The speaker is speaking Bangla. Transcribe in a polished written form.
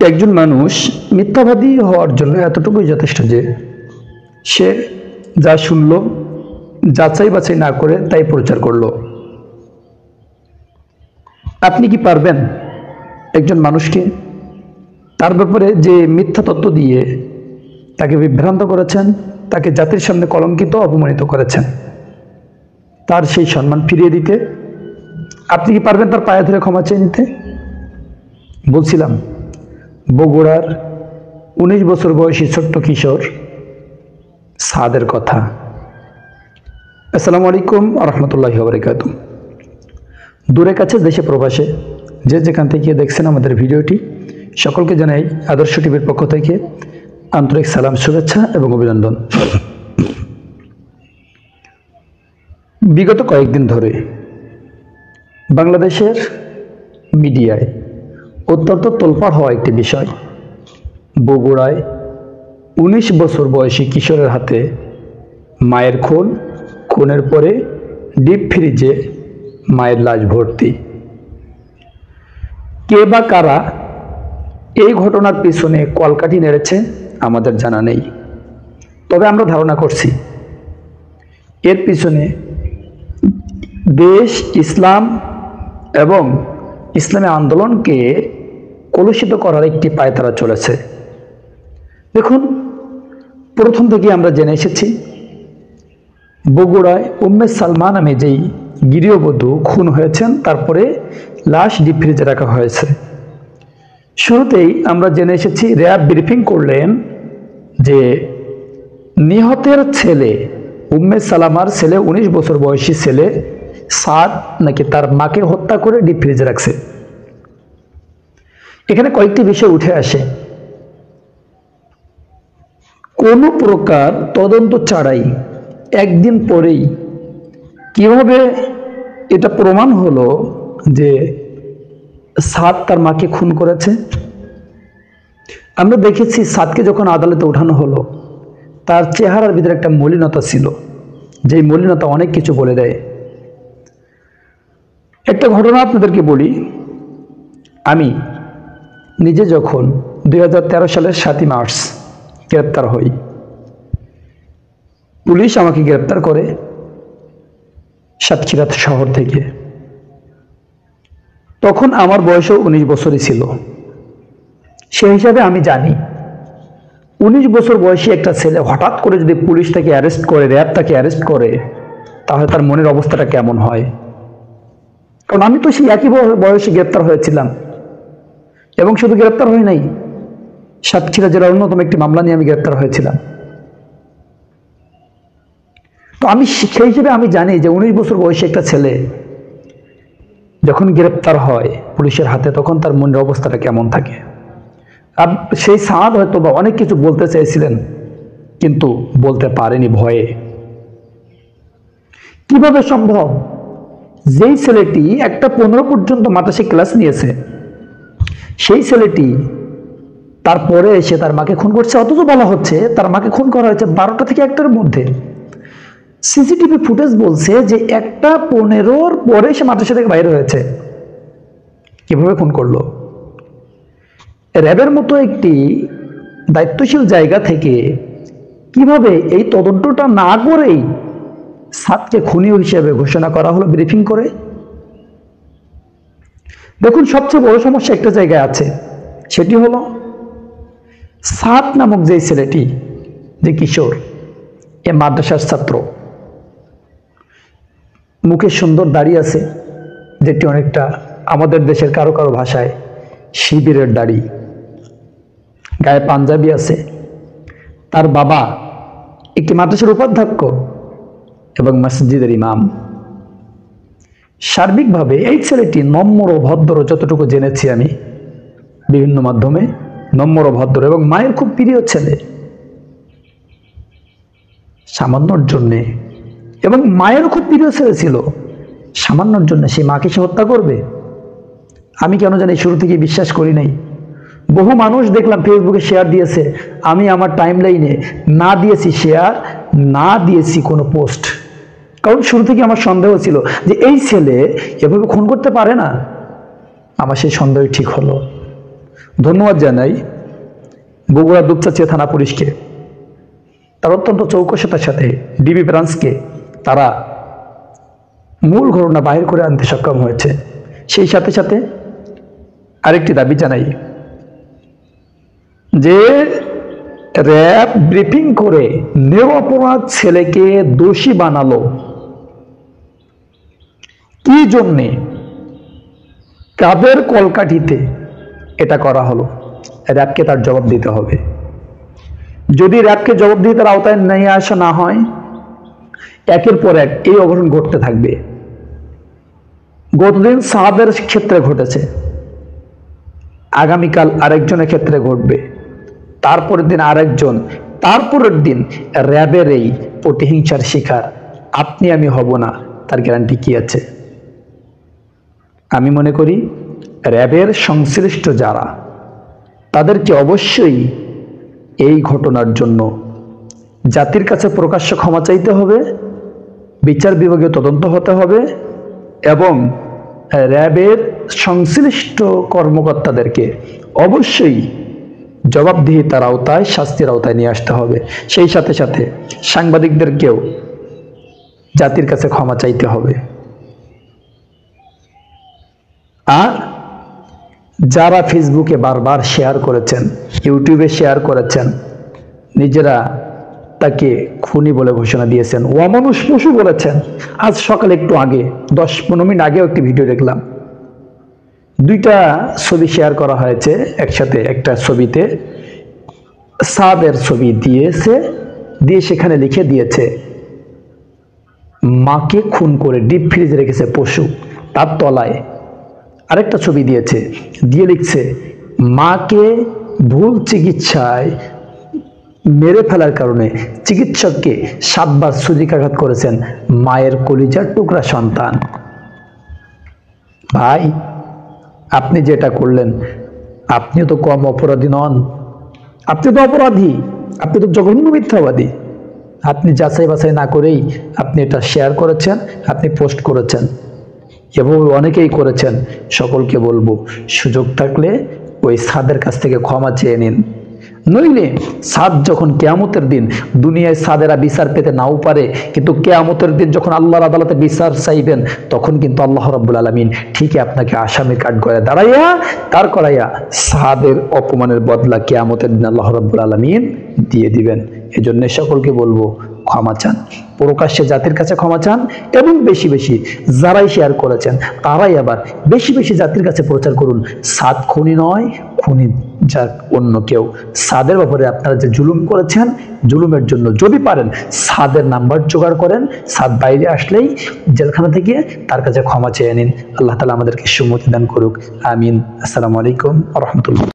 একজন মানুষ মিথ্যাবাদী হওয়ার জন্য এতটুকুই যথেষ্ট যে সে যা শুনল যাচাই বাছাই না করে তাই প্রচার করলো। আপনি কি পারবেন একজন মানুষকে তার ব্যাপারে যে মিথ্যা তথ্য দিয়ে তাকে বিভ্রান্ত করেছেন, তাকে জাতির সামনে কলঙ্কিত অপমানিত করেছেন, তার সেই সম্মান ফিরিয়ে দিতে? আপনি কি পারবেন তার পায়ে ধরে ক্ষমা চেয়ে নিতে? বলছিলাম বগুড়ার 19 বছর বয়সী ছোট্ট কিশোর সাদের কথা। আসসালামু আলাইকুম রহমতুল্লাহি ওয়া বারাকাতুহু। দূরে কাছে দেশে প্রবাসে যে যেখান থেকে দেখছেন আমাদের ভিডিওটি, সকলকে জানাই আদর্শ টিভির পক্ষ থেকে আন্তরিক সালাম, শুভেচ্ছা এবং অভিনন্দন। বিগত কয়েকদিন ধরে বাংলাদেশের মিডিয়ায় অত্যন্ত তোলপাড় হওয়া একটি বিষয়, বগুড়ায় 19 বছর বয়সী কিশোরের হাতে মায়ের খুন, খুনের পরে ডিপ ফ্রিজে মায়ের লাশ ভর্তি। কে বা কারা এই ঘটনার পিছনে কলকাঠি নেড়েছে আমাদের জানা নেই, তবে আমরা ধারণা করছি এর পিছনে দেশ, ইসলাম এবং ইসলামী আন্দোলনকে কলুষিত করার একটি পায়তারা চলেছে। দেখুন, প্রথম থেকে আমরা জেনে এসেছি বগুড়ায় উম্মে সালমা নামে যেই গৃহবধূ খুন হয়েছেন, তারপরে লাশ ডিপ ফ্রিজে রাখা হয়েছে। শুরুতেই আমরা জেনে এসেছি, র্যাব ব্রিফিং করলেন যে নিহতের ছেলে উম্মে সালামার ছেলে 19 বছর বয়সী ছেলে সাদ নাকি তার মাকে হত্যা করে ডিপ ফ্রিজে রাখছে। এখানে কয়েকটি বিষয় উঠে আসে। কোনো প্রকার তদন্ত ছাড়াই একদিন পরেই কিভাবে এটা প্রমাণ হলো যে সাদ তার মাকে খুন করেছে? আমরা দেখেছি সাদকে যখন আদালতে ওঠানো হলো, তার চেহারার ভিতরে একটা মলিনতা ছিল, যেই মলিনতা অনেক কিছু বলে দেয়। একটা ঘটনা আপনাদেরকে বলি। আমি নিজে যখন 2013 সালের 7ই মার্চ গ্রেপ্তার হই, পুলিশ আমাকে গ্রেপ্তার করে সাতক্ষীরা শহর থেকে। তখন আমার বয়সও 19 বছরই ছিল। সেই হিসাবে আমি জানি 19 বছর বয়সী একটা ছেলে হঠাৎ করে যদি পুলিশ তাকে অ্যারেস্ট করে, র্যাব তাকে অ্যারেস্ট করে, তাহলে তার মনের অবস্থাটা কেমন হয়? কারণ আমি তো সেই একই বয়সে গ্রেপ্তার হয়েছিলাম, এবং শুধু গ্রেপ্তার হই নাই, সাতক্ষীরা জেলার অন্যতম একটি মামলা নিয়ে আমি গ্রেপ্তার হয়েছিলাম। তো আমি সেই হিসেবে আমি জানি যে 19 বছর বয়সী একটা ছেলে যখন গ্রেপ্তার হয় পুলিশের হাতে, তখন তার মনের অবস্থাটা কেমন থাকে। আর সেই সাদ হয়তো বা অনেক কিছু বলতে চাইছিলেন, কিন্তু বলতে পারেনি ভয়ে। কিভাবে সম্ভব? যেই ছেলেটি 1টা 15 পর্যন্ত মাদ্রাসায় ক্লাস নিয়েছে, সেই ছেলেটি তারপরে এসে তার মাকে খুন করছে, অথচ বলা হচ্ছে তার মাকে খুন করা হয়েছে 12টা থেকে 1টার মধ্যে। সিসিটিভি ফুটেজ বলছে যে 1টা 15-র পরে সে মাদ্রাসা থেকে বাইরে হয়েছে। কিভাবে খুন করলো? র্যাবের মতো একটি দায়িত্বশীল জায়গা থেকে কিভাবে এই তদন্তটা না করেই সাদকে খুনি হিসেবে ঘোষণা করা হলো ব্রিফিং করে? দেখুন, সবচেয়ে বড় সমস্যা একটা জায়গায় আছে, সেটি হলো সাদ নামক যে ছেলেটি, যে কিশোর, এ মাদ্রাসার ছাত্র, মুখে সুন্দর দাড়ি আছে, যেটি অনেকটা আমাদের দেশের কারো কারো ভাষায় শিবিরের দাড়ি, গায়ে পাঞ্জাবি আছে। তার বাবা একটি মাদ্রাসার উপাধ্যক্ষ এবং মসজিদের ইমাম। সার্বিকভাবে এই ছেলেটি নম্র, ভদ্র, যতটুকু জেনেছি আমি বিভিন্ন মাধ্যমে, নম্র, ভদ্র এবং মায়ের খুব প্রিয় ছেলে। সামান্যর জন্যে, এবং মায়েরও খুব প্রিয় ছেলে ছিল, সামান্যর জন্য সেই মাকে সে হত্যা করবে? আমি কেন জানি শুরু থেকে বিশ্বাস করি নাই। বহু মানুষ দেখলাম ফেসবুকে শেয়ার দিয়েছে, আমি আমার টাইমলাইনে না দিয়েছি শেয়ার, না দিয়েছি কোনো পোস্ট। কারণ শুরু থেকে আমার সন্দেহ ছিল যে এই ছেলে এভাবে খুন করতে পারে না। আমার সেই সন্দেহ ঠিক হলো। ধন্যবাদ জানাই বগুড়া দুপচাচিয়া থানা পুলিশকে, তার অত্যন্ত চৌকসতার সাথে ডিবি ব্রাঞ্চকে তারা মূল ঘটনা বাহির করে আনতে সক্ষম হয়েছে। সেই সাথে সাথে আরেকটি দাবি জানাই যে র্যাব ব্রিফিং করে নিরপরাধ ছেলেকে দোষী বানালো কি জন্যে, কাদের কলকাঠিতে এটা করা হলো? র্যাবকে তার জবাব দিতে হবে। যদি র্যাবকে জবাব দিয়ে তার আওতায় নিয়ে আসা না হয়, একের পর এক এই অঘটন ঘটতে থাকবে। গতদিন সাহাদের ক্ষেত্রে ঘটেছে, আগামীকাল আরেকজনের ক্ষেত্রে ঘটবে, তারপরের দিন আরেকজন, তারপরের দিন র্যাবের এই প্রতিহিংসার শিকার আপনি আমি হব না, তার গ্যারান্টি কি আছে? আমি মনে করি র্যাবের সংশ্লিষ্ট যারা, তাদেরকে অবশ্যই এই ঘটনার জন্য জাতির কাছে প্রকাশ্য ক্ষমা চাইতে হবে, বিচার বিভাগে তদন্ত হতে হবে এবং র্যাবের সংশ্লিষ্ট কর্মকর্তাদেরকে অবশ্যই জবাবদিহিতার আওতায়, শাস্তির আওতায় নিয়ে আসতে হবে। সেই সাথে সাথে সাংবাদিকদেরকেও জাতির কাছে ক্ষমা চাইতে হবে। আর যারা ফেসবুকে বারবার শেয়ার করেছেন, ইউটিউবে শেয়ার করেছেন, নিজেরা তাকে খুনি বলে ঘোষণা দিয়েছেন, অমানুষ পশু বলেছেন। আজ সকালে একটু আগে 10-15 মিনিট আগেও একটি ভিডিও দেখলাম, দুইটা ছবি শেয়ার করা হয়েছে একসাথে। একটা ছবিতে সাদের ছবি দিয়েছে, দিয়ে সেখানে লিখে দিয়েছে মাকে খুন করে ডিপ ফ্রিজে রেখেছে পশু। তার তলায় আরেকটা ছবি দিয়েছে, দিয়ে লিখছে মাকে ভুল চিকিৎসায় মেরে ফেলার কারণে চিকিৎসককে 7 বার ছুরিকাঘাত করেছেন মায়ের কলিজার টুকরা সন্তান। ভাই, আপনি যেটা করলেন, আপনিও তো কম অপরাধী নন, আপনি তো অপরাধী, আপনি তো জঘন্য মিথ্যাবাদী। আপনি যাচাই বাছাই না করেই আপনি এটা শেয়ার করেছেন, আপনি পোস্ট করেছেন, এবং অনেকেই করেছেন। সকলকে বলবো, সুযোগ থাকলে ওই সাদের কাছ থেকে ক্ষমা চেয়ে নিন। নইলে সাদ যখন কিয়ামতের দিন, দুনিয়ায় সাদেরা বিচার পেতে নাও পারে, কিন্তু কিয়ামতের দিন যখন আল্লাহর আদালতে বিচার চাইবেন, তখন কিন্তু আল্লাহ রাব্বুল আলামিন ঠিকই আপনাকে আসামির কাঠগড়ায় দাঁড়াইয়া দাঁড় করাইয়া সাদের অপমানের বদলা কিয়ামতের দিন আল্লাহ রাব্বুল আলামিন দিয়ে দিবেন। এজন্য সকলকে বলবো, ক্ষমা চান, প্রকাশ্যে জাতির কাছে ক্ষমা চান, এবং বেশি বেশি যারাই শেয়ার করেছেন তারাই আবার বেশি বেশি জাতির কাছে প্রচার করুন। সাদ খুনি নয়, খুনি যাক অন্য কেউ। সাদের ব্যাপারে আপনারা যে জুলুম করেছেন, জুলুমের জন্য যদি পারেন সাদের নাম্বার জোগাড় করেন, সাদ বাইরে আসলেই জেলখানা থেকে তার কাছে ক্ষমা চেয়ে নিন। আল্লাহ তাআলা আমাদেরকে সুমতি দান করুক, আমিন। আসসালামু আলাইকুম ওয়া রাহমাতুল্লাহ।